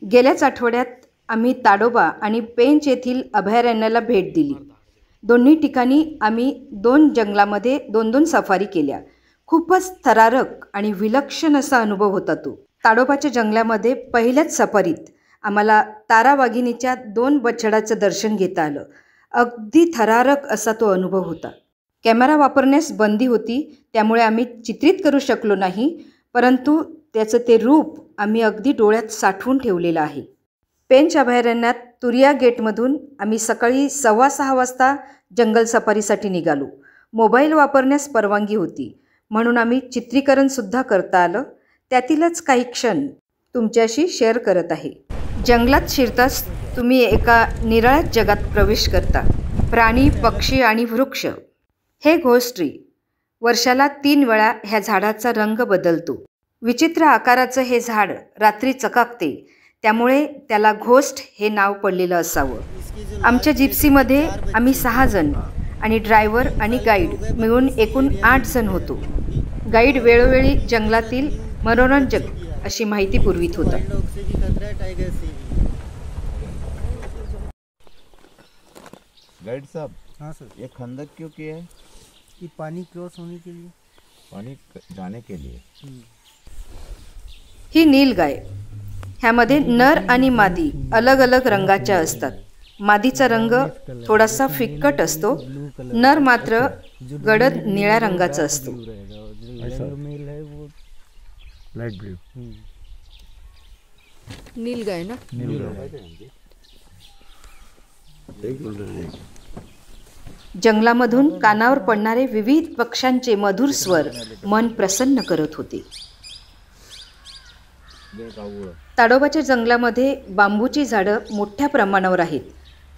गेल्याच आठवड्यात आम्ही ताडोबा आणि पेंच येथील अभयारण्याला भेट दिली. दोन्ही ठिकाणी आम्ही 2 जंगलामध्ये 2-2 सफारी केल्या. खूपच थरारक आणि विलक्षण असा अनुभव होता तो. ताडोबाच्या जंगलामध्ये पहिल्याच सफारीत आम्हाला तारा वाघिणीच्या 2 बछडाचं दर्शन घेता आलं. अगदी थरारक असा तो अनुभव होता. कॅमेरा वापरण्यास बंदी होती, त्यामुळे आम्ही चित्रित करू शकलो नाही, परंतु त्याचं ते रूप आम्ही अगदी डोळ्यात साठवून ठेवलेलं आहे. पेंच अभयारण्यात तुरिया गेटमधून आम्ही सकाळी 6:15 वाजता जंगल सफारीसाठी निघालो. मोबाईल वापरण्यास परवानगी होती, म्हणून आम्ही चित्रीकरणसुद्धा करता आलं. त्यातीलच काही क्षण तुमच्याशी शेअर करत आहे. जंगलात शिरताच तुम्ही एका निराळ्याच जगात प्रवेश करता. प्राणी, पक्षी आणि वृक्ष. हे घोस्ट ट्री. वर्षाला 3 वेळा ह्या झाडाचा रंग बदलतो. विचित्र आकाराचं हे झाड रात्री चकाकते, त्यामुळे त्याला घोस्ट हे नाव पडलेलं असावं. आमच्या जिप्सीमध्ये आम्ही 6 जण आणि ड्रायव्हर आणि गाईड मिळून एकूण 8 जण होतो. गाईड वेळोवेळी जंगलातील मनोरंजक अशी माहिती पुरवित होता. गाइड साहब, हाँ सर, ये खंदक क्यों किया है? कि पानी क्रॉस होने के लिए। पानी जाने के लिए। ही नीलगाय. ह्यामध्ये नर आणि मादी अलग अलग रंगाच्या असतात. मादीचा रंग थोडासा फिक्कट असतो, नर मात्र गडद निळ्या रंगाचा असतो. मेल है वो लाइट ब्लू। नीलगाय ना. जंगलामधून कानावर पडणारे विविध पक्ष्यांचे मधुर स्वर मन प्रसन्न करत होते. ताडोबाच्या जंगलामध्ये बांबूची झाडं मोठ्या प्रमाणावर आहेत,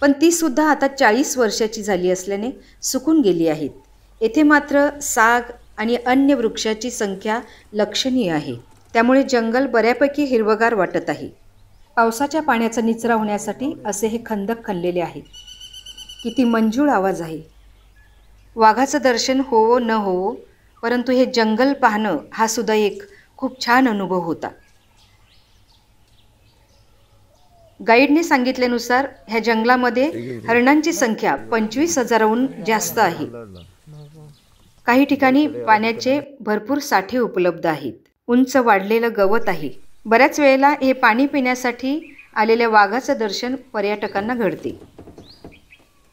पण ती सुद्धा आता 40 वर्षाची झाली असल्याने सुकून गेली आहेत. येथे मात्र साग आणि अन्य वृक्षाची संख्या लक्षणीय आहे, त्यामुळे जंगल बऱ्यापैकी हिरवगार वाटत आहे. पावसाच्या पाण्याचा निचरा होण्यासाठी असे हे खंदक खणलेले आहे. किती मंजूळ आवाज आहे. वाघाचं दर्शन होवो न होवो, परंतु हे जंगल पाहणं हा सुद्धा एक खूप छान अनुभव होता. गाईडने सांगितल्यानुसार ह्या जंगलामध्ये हरणांची संख्या 25,000हून जास्त आहे. काही ठिकाणी पाण्याचे भरपूर साठे उपलब्ध आहेत. उंच वाढलेलं गवत आहे. बऱ्याच वेळेला हे पाणी पिण्यासाठी आलेल्या वाघाचं दर्शन पर्यटकांना घडते.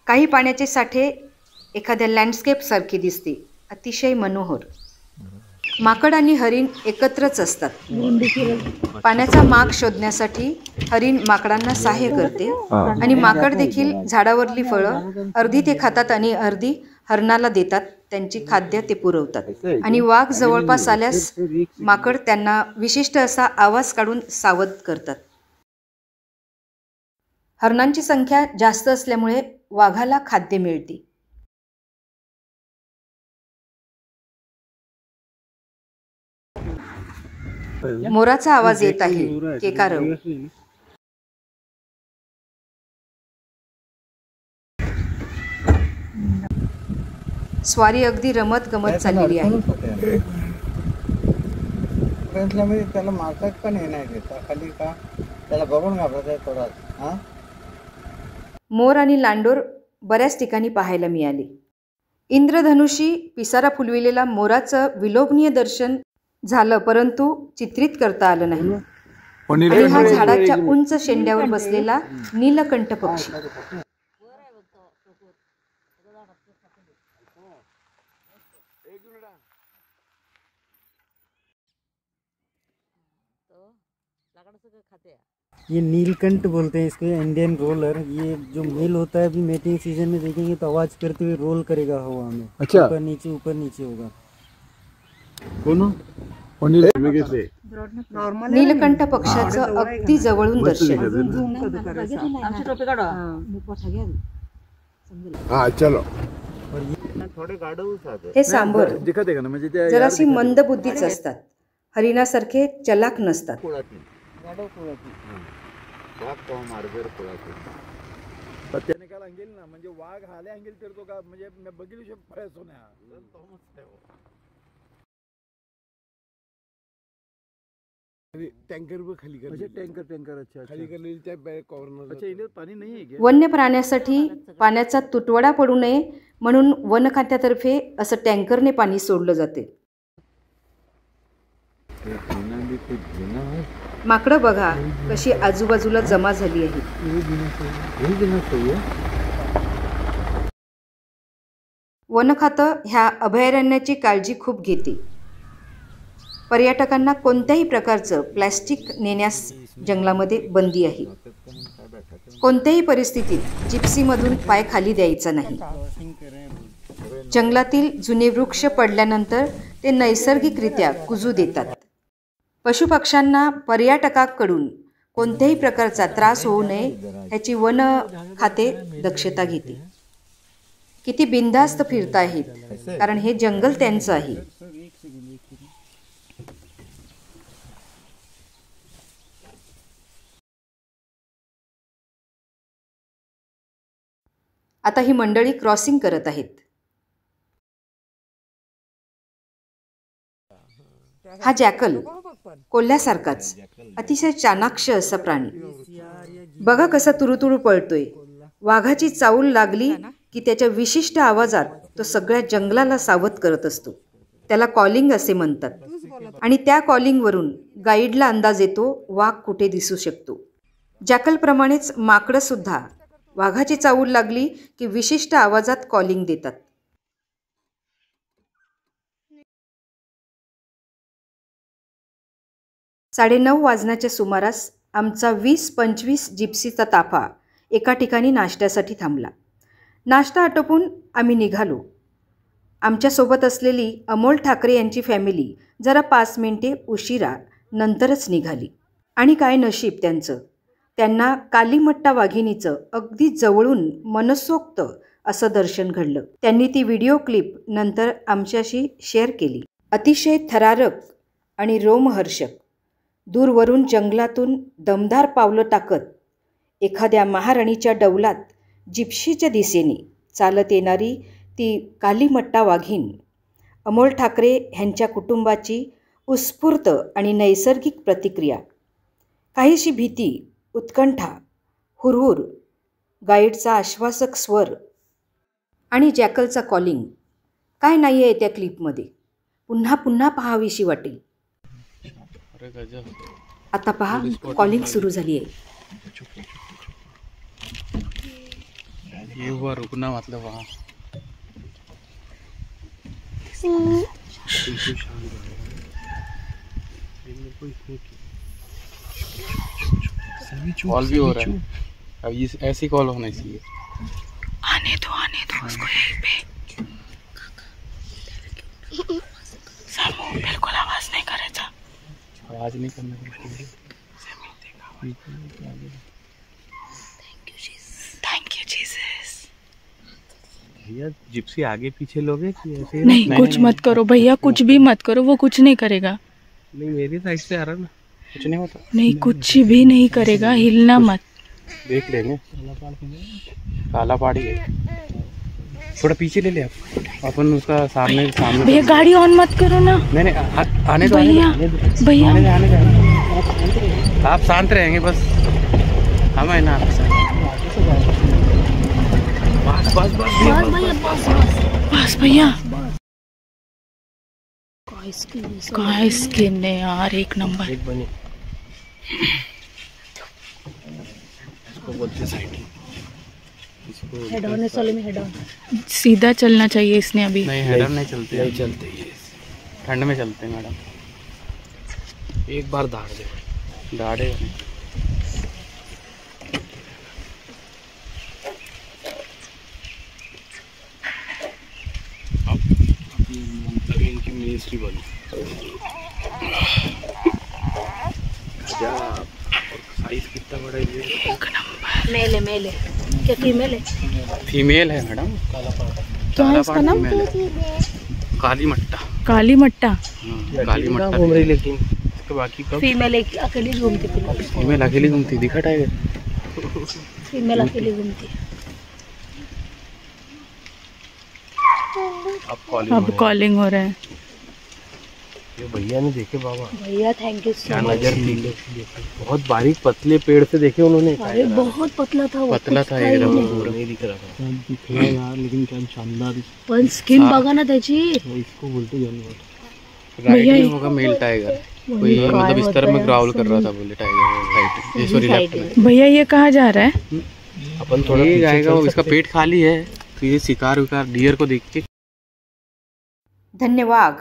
काही पाण्याचे साठे एखाद्या लँडस्केपसारखे दिसते, अतिशय मनोहर. माकड आणि हरिण एकत्रच असतात. पाण्याचा माग शोधण्यासाठी हरिण माकडांना सहाय्य करते आणि माकड देखील झाडावरली फळं अर्धी ते खातात आणि अर्धी हरणाला देतात. त्यांची खाद्य ते पुरवतात आणि वाघ जवळपास आल्यास माकड त्यांना विशिष्ट असा आवाज काढून सावध करतात. हरणांची संख्या जास्त असल्यामुळे वाघाला खाद्य मिळते. मोराचा आवाज येत आहे, केकारव. स्वारी अगदी रमत गमत चाललेली आहे. त्याला मारतात पण हे नाही देता खाली का त्याला बघून घाबरत आहे थोडा. मोर आणि लांडोर बऱ्याच ठिकाणी पाहायला मिळाले. इंद्रधनुषी पिसारा फुलविलेला मोराचं विलोभनीय दर्शन झालं, परंतु चित्रित करता आलं नाही. आणि हा झाडाच्या उंच शेंड्यावर बसलेला नीलकंठ पक्षी. ये नीलकंठ बोलते हैं इसको, इंडियन रोलर. ये जो मेल होता है, अभी मेटिंग सीजन में देखेंगे तो आवाज करते हुए रोल करेगा हवा में. अच्छा, ऊपर नीचे होगा. नीलकंठ पक्षाचं अगदी जवळून दर्शन. हे सांबर जराशी मंद बुद्धीच असतात. हरिणासारखे चलाक नसतात. त्याने काय अंगेल ना, म्हणजे वाघ हाले अंगेल फिरतो का, म्हणजे बघितलं सोन्या. टँकर व खाली कर, अच्छा टँकर अच्छा खाली करलेली त्या कॉर्नर. अच्छा इथे पाणी नाही आहे क्या? वन्य प्राण्यासाठी पाण्याचा तुटवडा पडू नये म्हणून वन खात्यातर्फे असं टँकरने पाणी सोडलं जाते. माकडं बघा कशी आजूबाजूला जमा झाली आहेत. वन खातं ह्या अभयारण्याची काळजी खूप घेते. पर्यटकांना कोणत्याही प्रकारचं प्लॅस्टिक नेण्यास जंगलामध्ये बंदी आहे. कोणत्याही परिस्थितीत जिप्सीमधून पाय खाली द्यायचा नाही. जंगलातील जुने वृक्ष पडल्यानंतर ते नैसर्गिकरित्या कुजू देतात. पशुपक्ष्यांना पर्यटकाकडून कोणत्याही प्रकारचा त्रास होऊ नये ह्याची वन खाते दक्षता घेते. किती बिनधास्त फिरत आहेत कारण हे जंगल त्यांचं आहे. आता ही मंडळी क्रॉसिंग करत आहेत. हा जॅकल कोल्ह्यासारखाच अतिशय चाणाक्ष असा प्राणी. बघा कसा तुरुतुरु पळतोय. वाघाची चावल लागली की त्याच्या विशिष्ट आवाजात तो सगळ्या जंगलाला सावध करत असतो. त्याला कॉलिंग असे म्हणतात. आणि त्या कॉलिंगवरून गाईडला अंदाज येतो वाघ कुठे दिसू शकतो. जॅकलप्रमाणेच माकडं सुद्धा वाघाची चावल लागली की विशिष्ट आवाजात कॉलिंग देतात. साडेनऊ वाजण्याच्या सुमारास आमचा 20-25 जिप्सीचा ताफा एका ठिकाणी नाश्त्यासाठी थांबला. नाश्ता आटोपून आम्ही निघालो. आमच्यासोबत असलेली अमोल ठाकरे यांची फॅमिली जरा 5 मिनिटे उशिरा नंतरच निघाली. आणि काय नशीब त्यांचं. त्यांना कालीमट्टा वाघिणीचं अगदी जवळून मनसोक्त असं दर्शन घडलं. त्यांनी ती व्हिडिओ क्लिप नंतर आमच्याशी शेअर केली. अतिशय थरारक आणि रोमहर्षक. दूरवरून जंगलातून दमदार पावलं टाकत एखाद्या महाराणीच्या डौलात जिप्सीच्या दिशेने चालत येणारी ती कालीमट्टा वाघीण अमोल ठाकरे ह्यांच्या कुटुंबाची उत्स्फूर्त आणि नैसर्गिक प्रतिक्रिया. काहीशी भीती, उत्कंठा, हुरहुर, गाईडचा आश्वासक स्वर आणि जॅकलचा कॉलिंग काय नाही आहे त्या क्लिपमध्ये. पुन्हा पुन्हा पाहावीशी वाटेल. आता पहा कॉलिंग सुरू झाली आहे. ये हुआ रुकना मतलब वहाँ कॉल भी हो रहा है. अब ये ऐसी कॉल होना चाहिए. आने दो उसको यहीं पे. बिल्कुल आवाज नहीं करायचा. आवाज नहीं करना चाहिए. Thank you Jesus. भैया जिप्सी आगे पीछे लोगे कि ऐसे? नहीं, कुछ मत करो भैया, कुछ भी मत करो, वो कुछ नहीं करेगा. नहीं मेरी साइड से आ रहा ना, कुछ नहीं होता. नहीं कुछ भी नहीं करेगा, हिलना मत. देख लेंगे. काला पहाड़ी है. थोड़ा पीछे ले ले अपन उसका सामने भैया गाड़ी ऑन मत करो ना. नहीं आने दो भैया आप शांत रहेंगे बस. हम है ना बस भैया. काय स्किन है यार, एक नंबर. इसको बोलते साइड. हेड ऑन है, चलो में हेड ऑन. सीधा चलना चाहिए इसने अभी. नहीं हेड ऑन नहीं चलते. नहीं चलते ये, ठंड में चलते हैं मैडम. एक बार दाड़ दे. दाड़े इनकी मिनिस्ट्री बनी. साइज कितना बड़ा है ये. मेल है क्या फीमेल है? फीमेल है मैडम. क्या है इसका नाम? काली मट्टा. काली मट्टा. काली मट्टा घूम रही लेकिन इसके बाकी कब फीमेल अकेली घूमती. फीमेल अकेली घूमती. दिखा टाइगर. फीमेल अकेली घूमती. अब कॉलिंग हो रहा है. ये भैया ने देखे बाबा, भैया थैंक यू क्या सो मच। नजर थी। बहुत बारीक पतले पेड़ से देखे उन्होंने। अरे बहुत पतला था वो, पतला कुछ था था ही एकदम नहीं। पूरा। नहीं दिख रहा था। दिख रहा है यार, लेकिन क्या शानदार, पण स्किन बघा ना त्याची। इसको बोलते जानवर। राइट भैया, में होगा मेल टाइगर, कोई काय मतलब इस तरह में होतंय ग्राउल कर रहा असं? था बोले टाइगर। राइट, ये सॉरी लेफ्ट में। भैया ये कहाँ जा रहा है? अपन थोड़ा ये पीछे जाएगा, चल वो इसका सकते। पेट खाली है तो ये शिकार विकार डियर को देख के धन्यवाद।